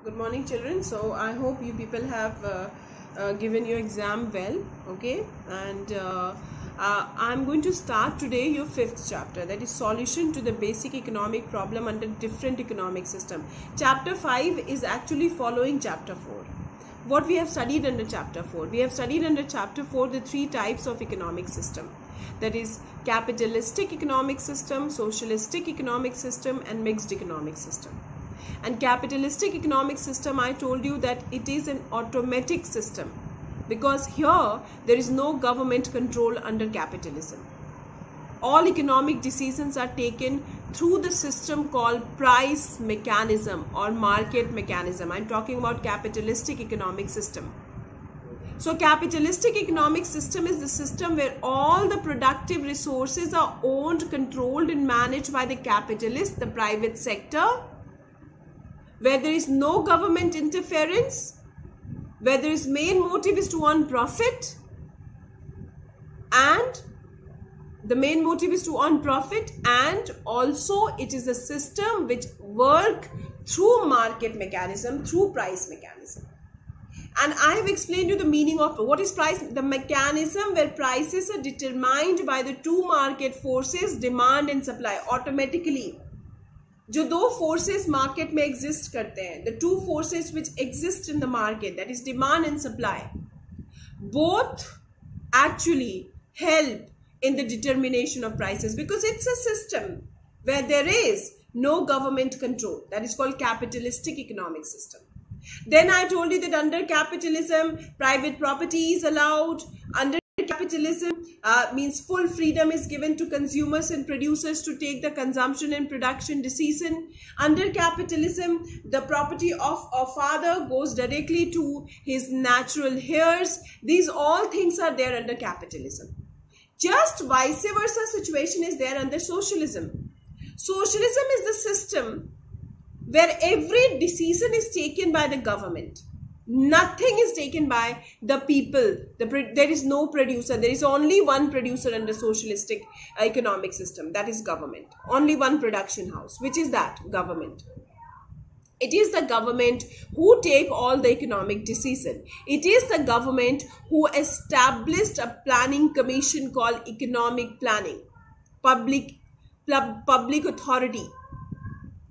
Good morning, children. So I hope you people have given your exam well. Okay, and I'm going to start today your fifth chapter, that is solution to the basic economic problem under different economic system. Chapter 5 is actually following chapter 4. What we have studied under chapter 4? We have studied under chapter 4 the three types of economic system, that is capitalistic economic system, socialistic economic system, and mixed economic system. And capitalistic economic system, I told you that it is an automatic system, because here there is no government control under capitalism. All economic decisions are taken through the system called price mechanism or market mechanism. I'm talking about capitalistic economic system. So capitalistic economic system is the system where all the productive resources are owned, controlled and managed by the capitalist, the private sector, where there is no government interference, where there is main motive is to earn profit, and the main motive is to earn profit, and also it is a system which work through market mechanism, through price mechanism. And I have explained you the meaning of what is price. The mechanism where prices are determined by the two market forces, demand and supply, automatically. जो दो forces market में exist करते हैं, the two forces which exist in the market, that is demand and supply, both actually help in the determination of prices, because it's a system where there is no government control. That is called capitalistic economic system. Then I told you that under capitalism, private property is allowed. Under capitalism means full freedom is given to consumers and producers to take the consumption and production decision. Under capitalism, the property of a father goes directly to his natural heirs. These all things are there under capitalism. Just vice versa situation is there under socialism. Socialism is the system where every decision is taken by the government. Nothing is taken by the people. There is no producer. There is only one producer under socialistic economic system. That is government. Only one production house. Which is that? Government. It is the government who take all the economic decision. It is the government who established a planning commission called economic planning. Public authority.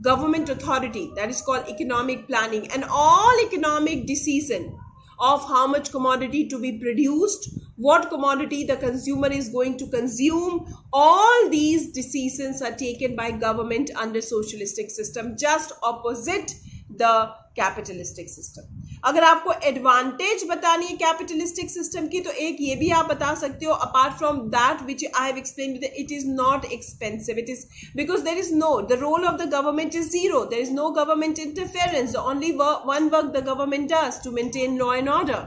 Government authority, that is called economic planning, and all economic decision of how much commodity to be produced, what commodity the consumer is going to consume, all these decisions are taken by government under socialistic system, just opposite the capitalistic system. अगर आपको advantage बतानी है capitalistic system की, तो एक ये भी आप बता सकते हो, apart from that which I have explained, it is not expensive. It is because there is no, the role of the government is zero. There is no government interference. The only one work the government does to maintain law and order.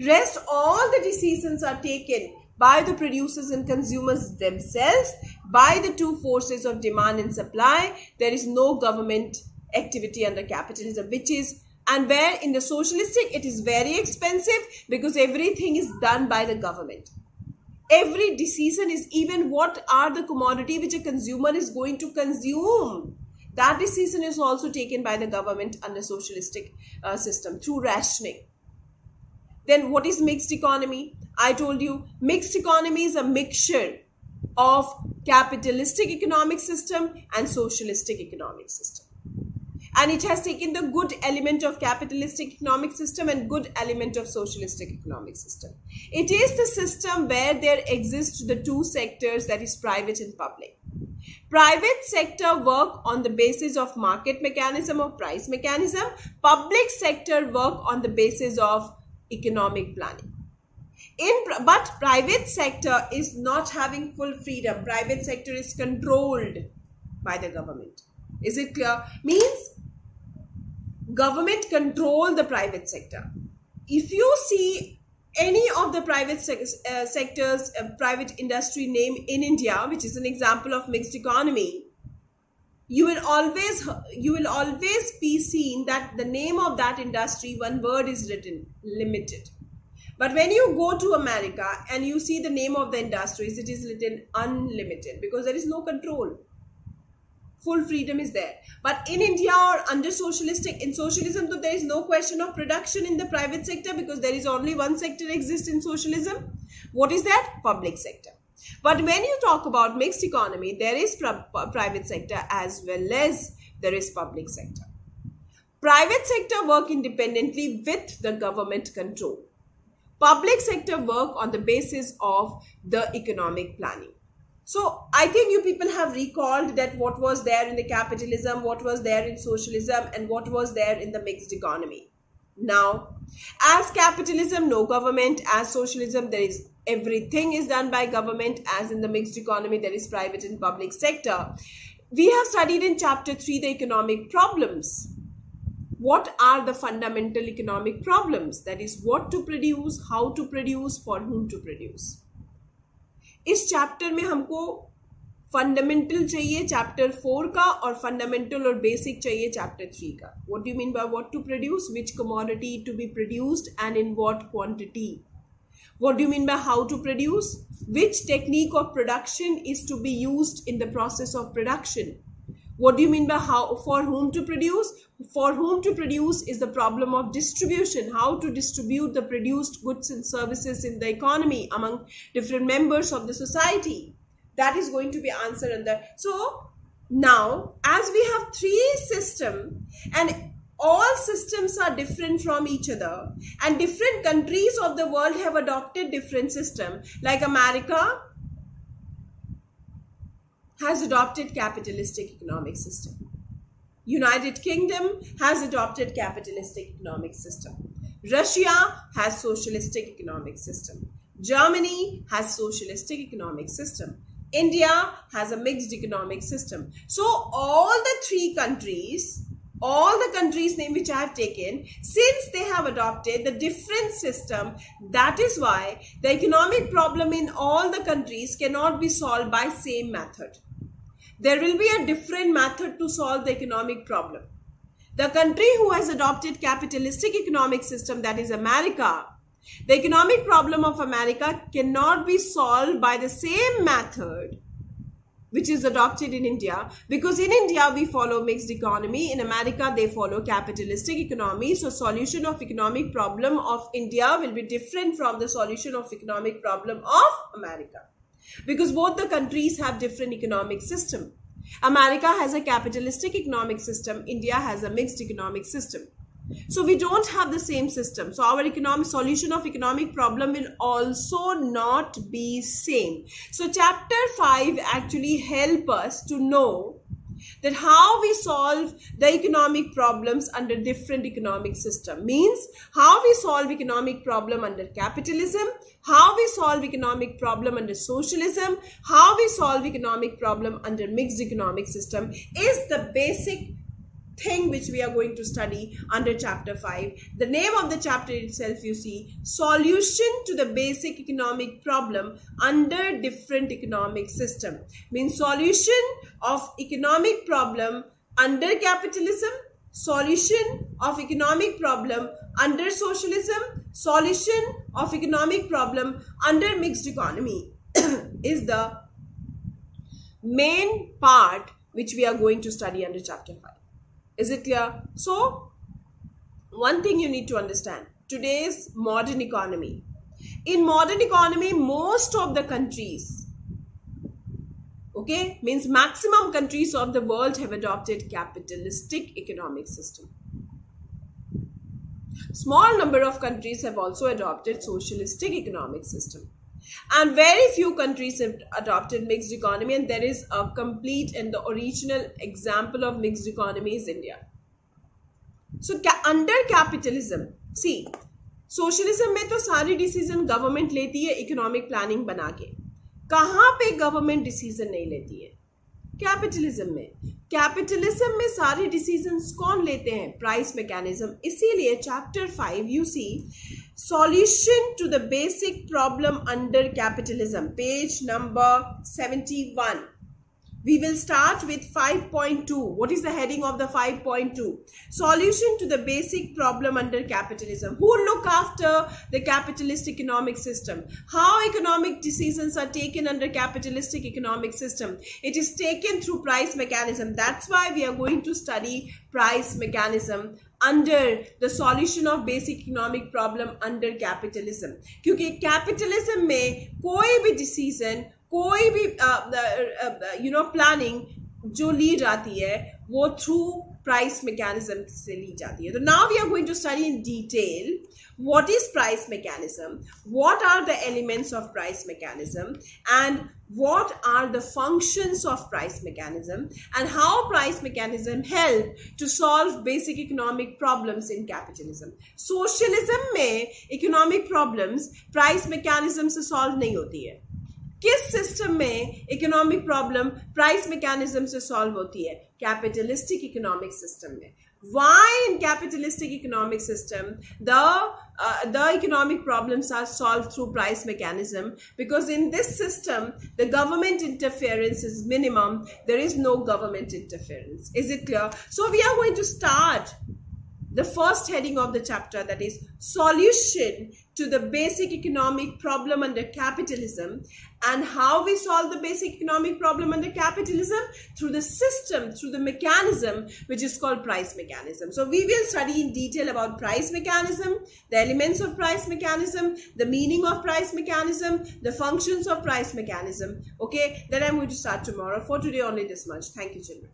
Rest all the decisions are taken by the producers and consumers themselves, by the two forces of demand and supply. There is no government activity under capitalism, which is, and where in the socialistic it is very expensive, because everything is done by the government. Every decision is, even what are the commodity which a consumer is going to consume, that decision is also taken by the government under socialistic system through rationing. Then what is mixed economy? I told you mixed economy is a mixture of capitalistic economic system and socialistic economic system. And it has taken the good element of capitalistic economic system and good element of socialistic economic system. It is the system where there exist the two sectors, that is private and public. Private sector work on the basis of market mechanism or price mechanism. Public sector work on the basis of economic planning. But private sector is not having full freedom. Private sector is controlled by the government. Is it clear? Means government control the private sector. If you see any of the private sectors, private industry name in India, which is an example of mixed economy, you will always be seen that the name of that industry, one word is written, limited. But when you go to America and you see the name of the industries, it is written unlimited, because there is no control. full freedom is there. But in India or under socialistic, in socialism, so there is no question of production in the private sector because there is only one sector exists in socialism. What is that? Public sector. But when you talk about mixed economy, there is private sector as well as there is public sector. Private sector work independently with the government control. Public sector work on the basis of the economic planning. So I think you people have recalled that what was there in the capitalism, what was there in socialism, and what was there in the mixed economy. Now, as capitalism, no government. As socialism, there is everything is done by government. As in the mixed economy, there is private and public sector. We have studied in chapter 3 the economic problems. What are the fundamental economic problems? That is, what to produce, how to produce, for whom to produce. इस chapter में हमको fundamental चाहिए chapter 4 का और fundamental और basic चाहिए chapter 3 का. What do you mean by what to produce, which commodity to be produced and in what quantity. What do you mean by how to produce? Which technique of production is to be used in the process of production? What do you mean by how, for whom to produce? For whom to produce is the problem of distribution. How to distribute the produced goods and services in the economy among different members of the society. That is going to be answered in the. So now, as we have 3 systems and all systems are different from each other and different countries of the world have adopted different systems, like America has adopted capitalistic economic system. United Kingdom has adopted capitalistic economic system. Russia has socialistic economic system. Germany has socialistic economic system. India has a mixed economic system. So all the 3 countries, all the countries name which I have taken, since they have adopted the different system, that is why the economic problem in all the countries cannot be solved by same method. There will be a different method to solve the economic problem. The country who has adopted capitalistic economic system, that is America, the economic problem of America cannot be solved by the same method which is adopted in India, because in India we follow mixed economy, in America they follow capitalistic economy. So solution of economic problem of India will be different from the solution of economic problem of America, because both the countries have different economic system. America has a capitalistic economic system, India has a mixed economic system. So we don't have the same system. So our economic solution of economic problem will also not be same. So chapter 5 actually help us to know that how we solve the economic problems under different economic system. Means how we solve economic problem under capitalism, how we solve economic problem under socialism, how we solve economic problem under mixed economic system is the basic thing which we are going to study under chapter 5. The name of the chapter itself, you see, solution to the basic economic problem under different economic system. Means solution of economic problem under capitalism, solution of economic problem under socialism, solution of economic problem under mixed economy is the main part which we are going to study under chapter 5. Is it clear? So, one thing you need to understand. Today's modern economy. In modern economy, most of the countries, okay, means maximum countries of the world have adopted capitalistic economic system. Small number of countries have also adopted socialistic economic system. And very few countries have adopted mixed economy, and there is a complete and the original example of mixed economy is India. So under capitalism, see, socialism में तो सारी decision government लेती है economic planning बना के. कहाँ पे government decision नहीं लेती है? कैपिटलिज्म में. कैपिटलिज्म में सारे डिसीजंस कौन लेते हैं? Price mechanism. इसीलिए chapter 5 you see solution to the basic problem under capitalism, page number 71. We will start with 5.2. What is the heading of the 5.2? Solution to the basic problem under capitalism. Who look after the capitalist economic system? How economic decisions are taken under capitalistic economic system? It is taken through price mechanism. That's why we are going to study price mechanism under the solution of basic economic problem under capitalism. क्योंकि capitalism में कोई भी decision, कोई भी planning जो ली जाती है वो थ्रू प्राइस मैकेनिज्म से ली जाती है. तो now we are going to study in detail what is price mechanism, what are the elements of price mechanism, and what are the functions of price mechanism, and how price mechanism help to solve basic economic problems in capitalism. Socialism में economic problems price mechanism से solve नहीं होती है. किस system में economic problem price mechanism से solve होती है? कैपिटलिस्टिक इकोनॉमिक सिस्टम में. Why in capitalistic economic system the economic problems are solved through price mechanism? Because in this system the government interference is minimum. There is no government interference. Is it clear? So we are going to start the first heading of the chapter, that is solution to the basic economic problem under capitalism, and how we solve the basic economic problem under capitalism through the system, through the mechanism which is called price mechanism. So we will study in detail about price mechanism, the elements of price mechanism, the meaning of price mechanism, the functions of price mechanism. Okay, then I'm going to start tomorrow. For today only this much. Thank you, children.